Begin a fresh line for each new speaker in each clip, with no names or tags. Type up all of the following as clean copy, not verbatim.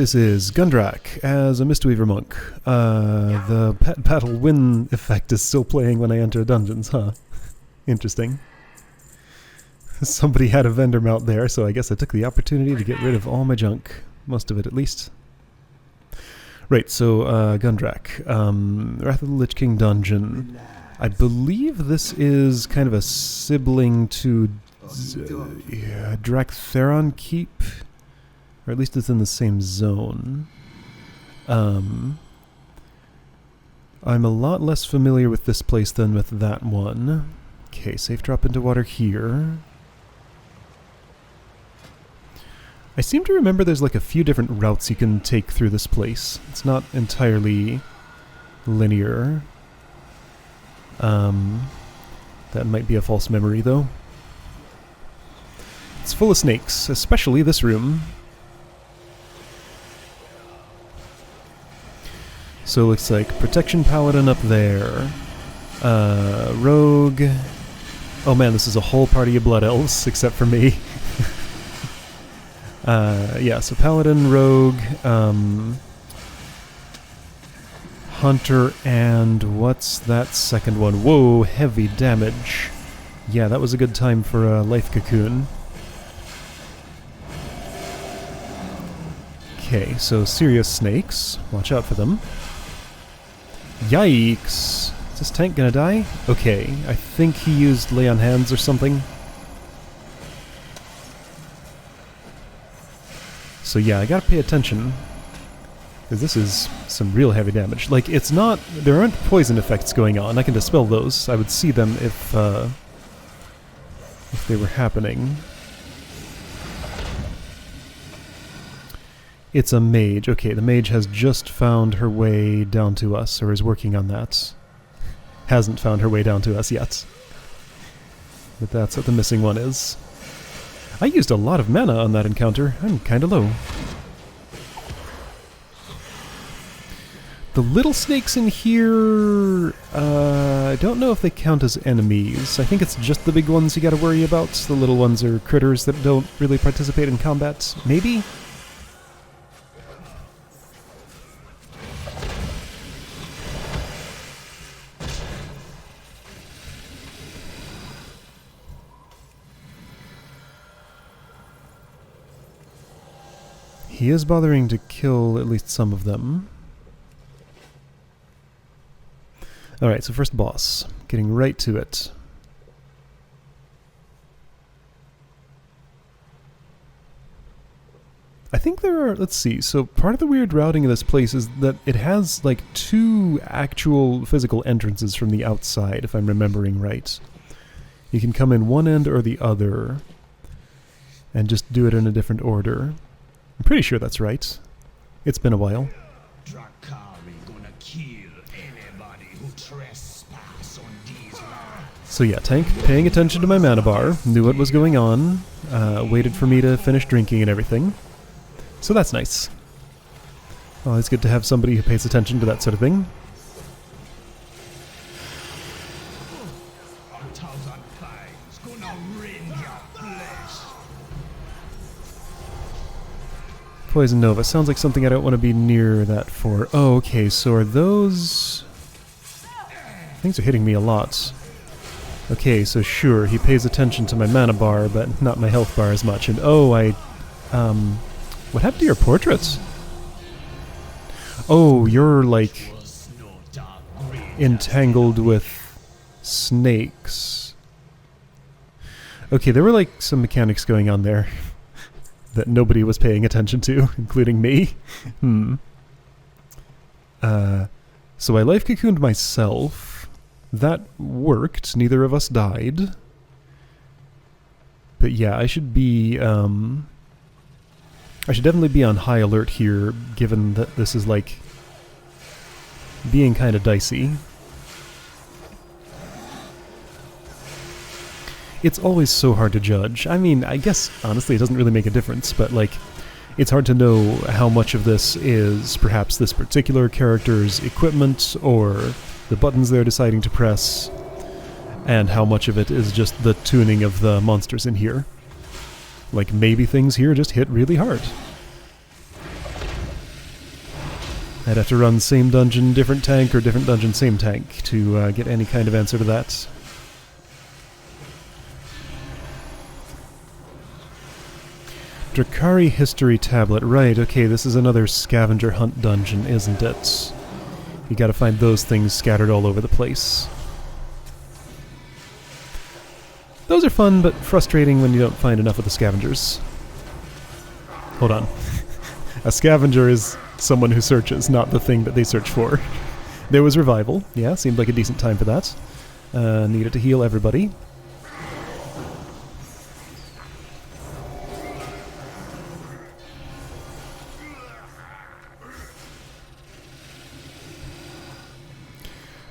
This is Gundrak as a Mistweaver Monk. The pet battle win effect is still playing when I enter dungeons, huh? Interesting. Somebody had a vendor mount there, so I guess I took the opportunity to get rid of all my junk. Most of it, at least. Right, so, Gundrak. Wrath of the Lich King dungeon. I believe this is kind of a sibling to Draktheron Keep. Or at least it's in the same zone. I'm a lot less familiar with this place than with that one. Okay, safe drop into water here. I seem to remember there's like a few different routes you can take through this place. It's not entirely linear. That might be a false memory though. It's full of snakes, especially this room. So it looks like Protection Paladin up there. Rogue. Oh man, this is a whole party of Blood Elves, except for me. Yeah, so Paladin, Rogue, Hunter, and what's that second one? Whoa, heavy damage. Yeah, that was a good time for a Life Cocoon. Okay, so serious snakes. Watch out for them. Yikes! Is this tank gonna die? Okay, I think he used Lay on Hands or something. So yeah, I gotta pay attention. Because this is some real heavy damage. Like, it's not... There aren't poison effects going on. I can dispel those. I would see them if they were happening. It's a mage. Okay, the mage has just found her way down to us, or is working on that. Hasn't found her way down to us yet. But that's what the missing one is. I used a lot of mana on that encounter. I'm kinda low. The little snakes in here... I don't know if they count as enemies. I think it's just the big ones you gotta worry about. The little ones are critters that don't really participate in combat. Maybe? He is bothering to kill at least some of them. Alright, so first boss. Getting right to it. I think there are... Let's see. So part of the weird routing of this place is that it has like 2 actual physical entrances from the outside, if I'm remembering right. You can come in one end or the other and just do it in a different order. I'm pretty sure that's right. It's been a while. So yeah, tank paying attention to my mana bar, knew what was going on, waited for me to finish drinking and everything. So that's nice. Oh, it's good to have somebody who pays attention to that sort of thing. Poison Nova. Sounds like something I don't want to be near that for. Oh, okay, so are those... Things are hitting me a lot. Okay, so sure, he pays attention to my mana bar, but not my health bar as much. And oh, what happened to your portrait? Oh, you're, like, entangled with snakes. Okay, there were, like, some mechanics going on there that nobody was paying attention to, including me. So I life cocooned myself. That worked. Neither of us died. But yeah, I should be, I should definitely be on high alert here, given that this is, like, being kind of dicey. It's always so hard to judge. I mean, I guess, honestly, it doesn't really make a difference, but, like, it's hard to know how much of this is perhaps this particular character's equipment, or the buttons they're deciding to press, and how much of it is just the tuning of the monsters in here. Like, maybe things here just hit really hard. I'd have to run same dungeon, different tank, or different dungeon, same tank to get any kind of answer to that. Drakari History Tablet. Right, okay, this is another scavenger hunt dungeon, isn't it? You gotta find those things scattered all over the place. Those are fun, but frustrating when you don't find enough of the scavengers. Hold on. A scavenger is someone who searches, not the thing that they search for. There was revival. Yeah, seemed like a decent time for that. Needed to heal everybody.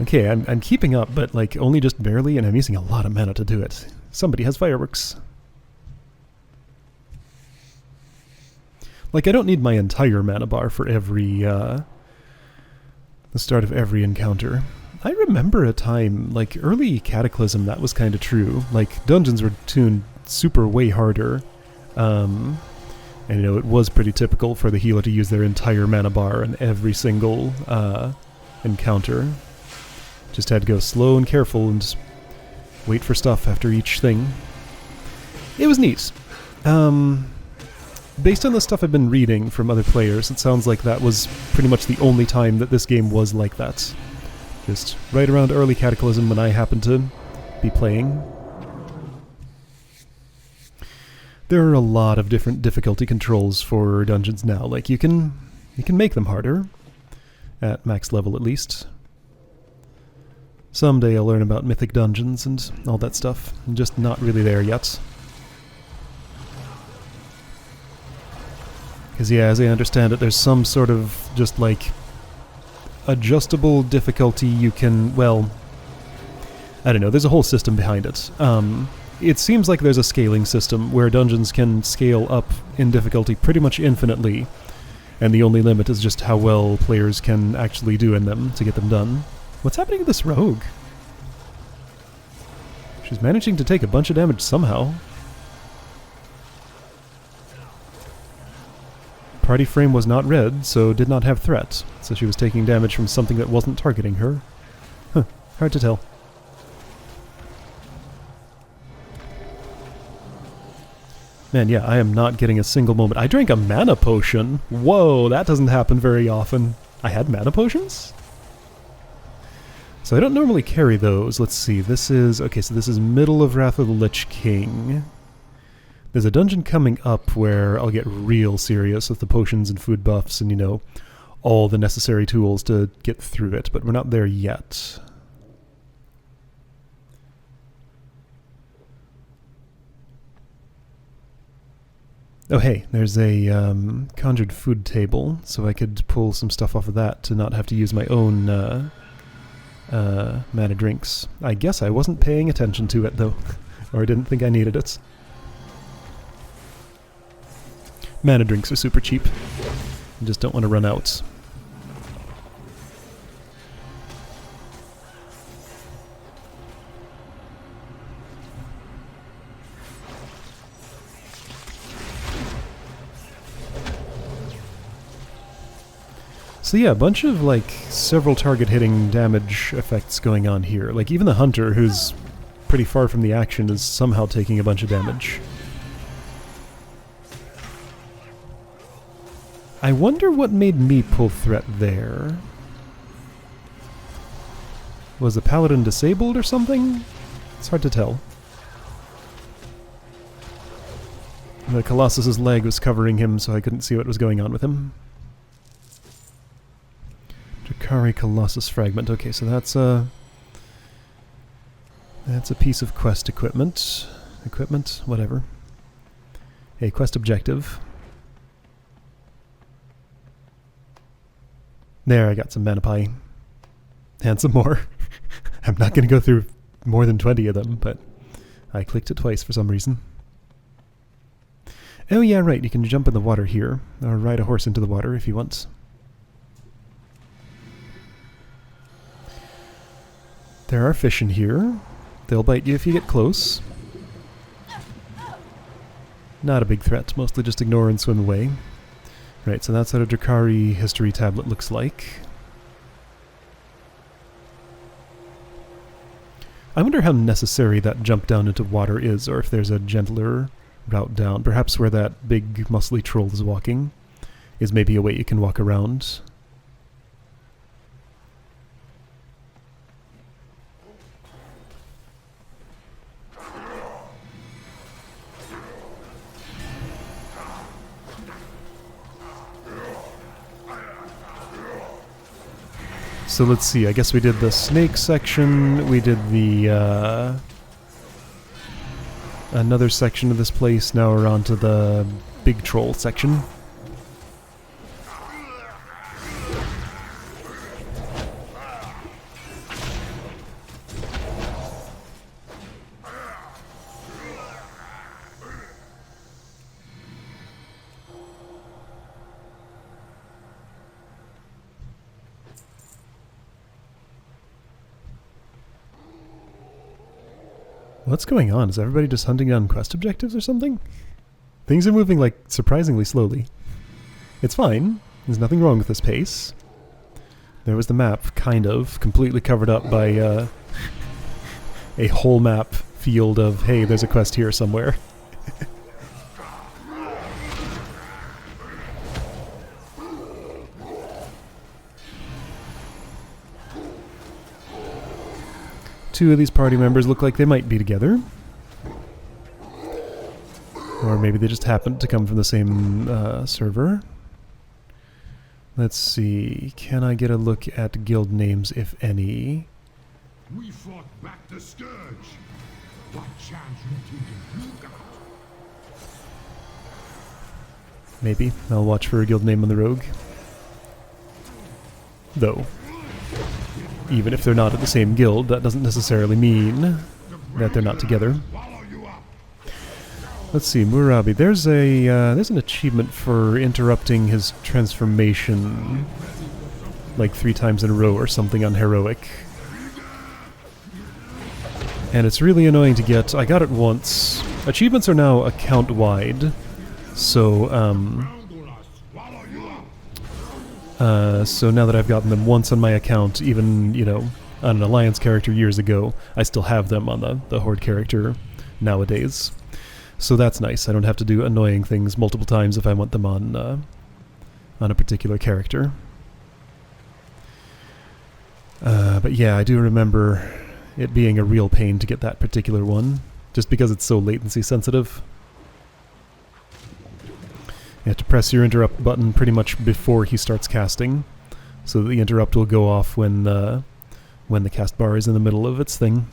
Okay, I'm keeping up, but like only just barely, and I'm using a lot of mana to do it. Somebody has fireworks. Like, I don't need my entire mana bar for every, the start of every encounter. I remember a time, like, early Cataclysm, that was kind of true. Like, dungeons were tuned super way harder. And, you know, it was pretty typical for the healer to use their entire mana bar in every single, encounter. Just had to go slow and careful and wait for stuff after each thing. It was neat. Based on the stuff I've been reading from other players, it sounds like that was pretty much the only time that this game was like that. Just right around early Cataclysm when I happened to be playing. There are a lot of different difficulty controls for dungeons now. Like, you can make them harder, at max level at least. Someday I'll learn about mythic dungeons and all that stuff. I'm just not really there yet. Because, yeah, as I understand it, there's some sort of just, like, adjustable difficulty you can, well, I don't know, there's a whole system behind it. It seems like there's a scaling system where dungeons can scale up in difficulty pretty much infinitely, and the only limit is just how well players can actually do in them to get them done. What's happening to this rogue? She's managing to take a bunch of damage somehow. Party frame was not red, so did not have threat, so she was taking damage from something that wasn't targeting her. Huh, hard to tell. Man, yeah, I am not getting a single moment. I drank a mana potion! Whoa, that doesn't happen very often. I had mana potions? So I don't normally carry those. Let's see, this is... Okay, so this is middle of Wrath of the Lich King. There's a dungeon coming up where I'll get real serious with the potions and food buffs and, you know, all the necessary tools to get through it, but we're not there yet. Oh hey, there's a conjured food table, so I could pull some stuff off of that to not have to use my own mana drinks. I guess I wasn't paying attention to it, though, or I didn't think I needed it. Mana drinks are super cheap. I just don't want to run out. So yeah, a bunch of, like, several target hitting damage effects going on here. Like, even the hunter, who's pretty far from the action, is somehow taking a bunch of damage. I wonder what made me pull threat there. Was the paladin disabled or something? It's hard to tell. The Colossus's leg was covering him, so I couldn't see what was going on with him. Drakari Colossus Fragment. Okay, so that's a piece of quest equipment. Equipment? Whatever. A quest objective. There, I got some mana pie. And some more. I'm not going to go through more than 20 of them, but I clicked it twice for some reason. Oh yeah, right, you can jump in the water here, or ride a horse into the water if you want. There are fish in here. They'll bite you if you get close. Not a big threat, mostly just ignore and swim away. Right, so that's what a Drakari history tablet looks like. I wonder how necessary that jump down into water is, or if there's a gentler route down. Perhaps where that big muscly troll is walking is maybe a way you can walk around. So let's see, I guess we did the snake section, we did the another section of this place, now we're on to the big troll section. What's going on? Is everybody just hunting down quest objectives or something? Things are moving, like, surprisingly slowly. It's fine. There's nothing wrong with this pace. There was the map, kind of, completely covered up by a whole map field of, hey, there's a quest here somewhere. Two of these party members look like they might be together. Or maybe they just happened to come from the same server. Let's see. Can I get a look at guild names, if any?
We fought back the scourge. What chance you got?
Maybe. I'll watch for a guild name on the rogue. Though, even if they're not at the same guild, that doesn't necessarily mean that they're not together. Let's see, Murabi. There's an achievement for interrupting his transformation like 3 times in a row or something on heroic. And it's really annoying to get. I got it once. Achievements are now account-wide, so so now that I've gotten them once on my account, even, you know, on an Alliance character years ago, I still have them on the Horde character nowadays. So that's nice. I don't have to do annoying things multiple times if I want them on a particular character. But yeah, I do remember it being a real pain to get that particular one, just because it's so latency sensitive. You have to press your interrupt button pretty much before he starts casting, so that the interrupt will go off when the cast bar is in the middle of its thing.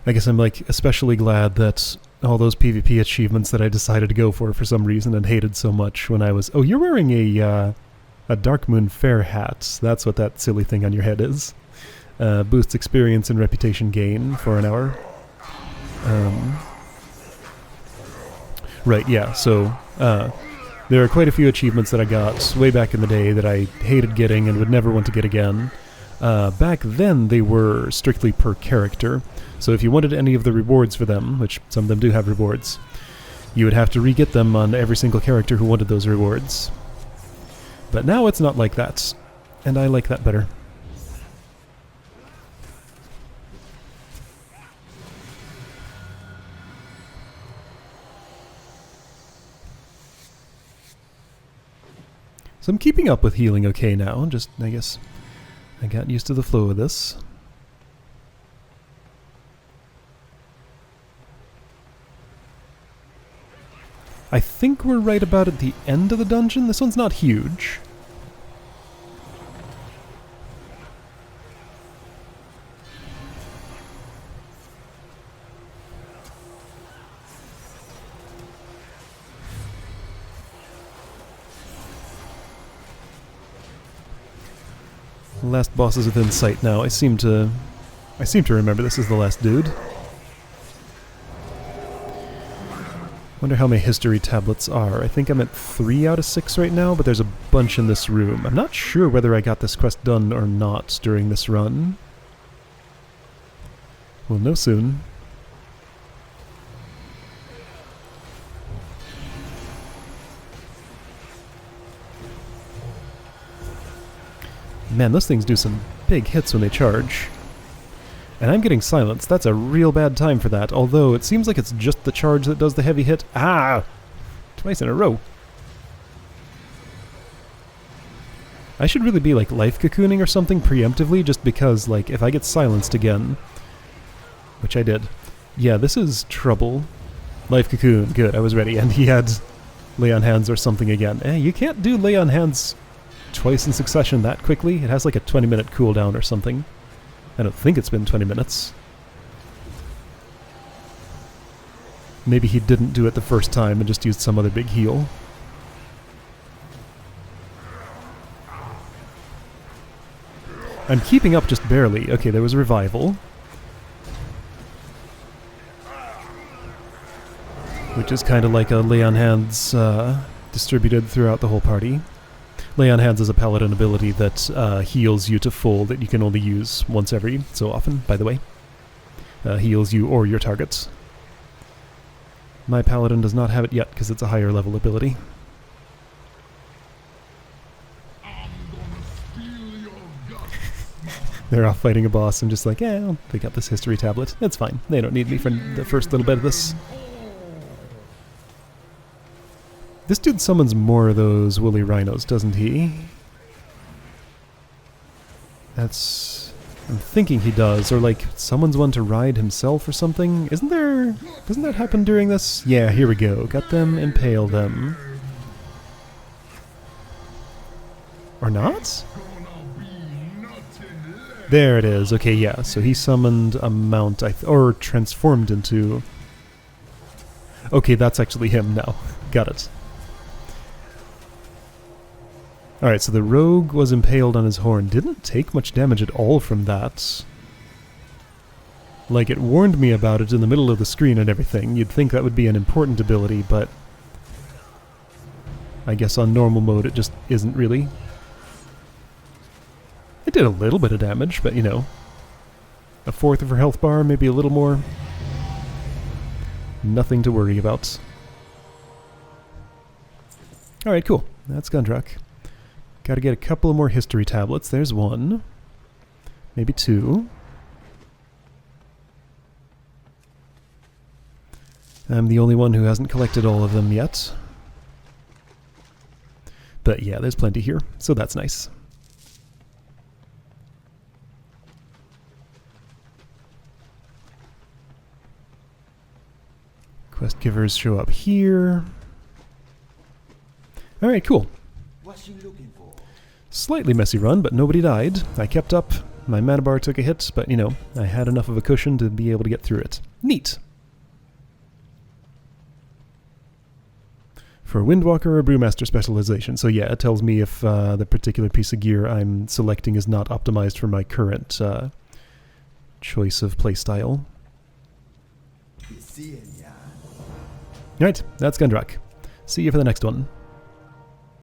I guess I'm like especially glad that all those PvP achievements that I decided to go for some reason and hated so much when I was... Oh, you're wearing a Darkmoon Fair hat. That's what that silly thing on your head is. Boosts experience and reputation gain for an hour. Right, yeah, so there are quite a few achievements that I got way back in the day that I hated getting and would never want to get again. Back then they were strictly per character, so if you wanted any of the rewards for them, which some of them do have rewards, you would have to re-get them on every single character who wanted those rewards. But now it's not like that, and I like that better. So I'm keeping up with healing okay now, just, I guess, I got used to the flow of this. I think we're right about at the end of the dungeon. This one's not huge. Last boss is within sight now. I seem to remember this is the last dude. Wonder how many history tablets are. I think I'm at 3 out of 6 right now, but there's a bunch in this room. I'm not sure whether I got this quest done or not during this run. We'll know soon. Man, those things do some big hits when they charge. And I'm getting silenced. That's a real bad time for that, although it seems like it's just the charge that does the heavy hit. Ah! Twice in a row. I should really be like life cocooning or something preemptively, just because, like, if I get silenced again, which I did, yeah, this is trouble. Life cocoon, good, I was ready, and he had lay on hands or something again. You can't do lay on hands twice in succession that quickly. It has like a 20-minute cooldown or something. I don't think it's been 20 minutes. Maybe he didn't do it the first time and just used some other big heal. I'm keeping up just barely. Okay, there was a revival. Which is kind of like a lay on hands distributed throughout the whole party. Lay on hands is a paladin ability that heals you to full that you can only use once every so often, by the way. Heals you or your targets. My paladin does not have it yet because it's a higher level ability. They're off fighting a boss and just like, yeah, I'll pick up this history tablet. It's fine. They don't need me for the first little bit of this. This dude summons more of those woolly rhinos, doesn't he? That's... I'm thinking he does, or like summons one to ride himself or something. Isn't there... Doesn't that happen during this? Yeah, here we go. Got them, impale them. Or not? There it is. Okay, yeah. So he summoned a mount, or transformed into... Okay, that's actually him now. Got it. Alright, so the rogue was impaled on his horn. Didn't take much damage at all from that. Like, it warned me about it in the middle of the screen and everything. You'd think that would be an important ability, but... I guess on normal mode it just isn't really. It did a little bit of damage, but you know. A fourth of her health bar, maybe a little more. Nothing to worry about. Alright, cool. That's Gundrak. Gotta get a couple of more history tablets. There's one. Maybe two. I'm the only one who hasn't collected all of them yet. But yeah, there's plenty here, so that's nice. Quest givers show up here. Alright, cool.
What's you looking for?
Slightly messy run, but nobody died. I kept up. My mana bar took a hit, but you know, I had enough of a cushion to be able to get through it. Neat! For Windwalker or Brewmaster specialization. So yeah, it tells me if the particular piece of gear I'm selecting is not optimized for my current choice of playstyle. Alright, that's Gundrak. See you for the next one.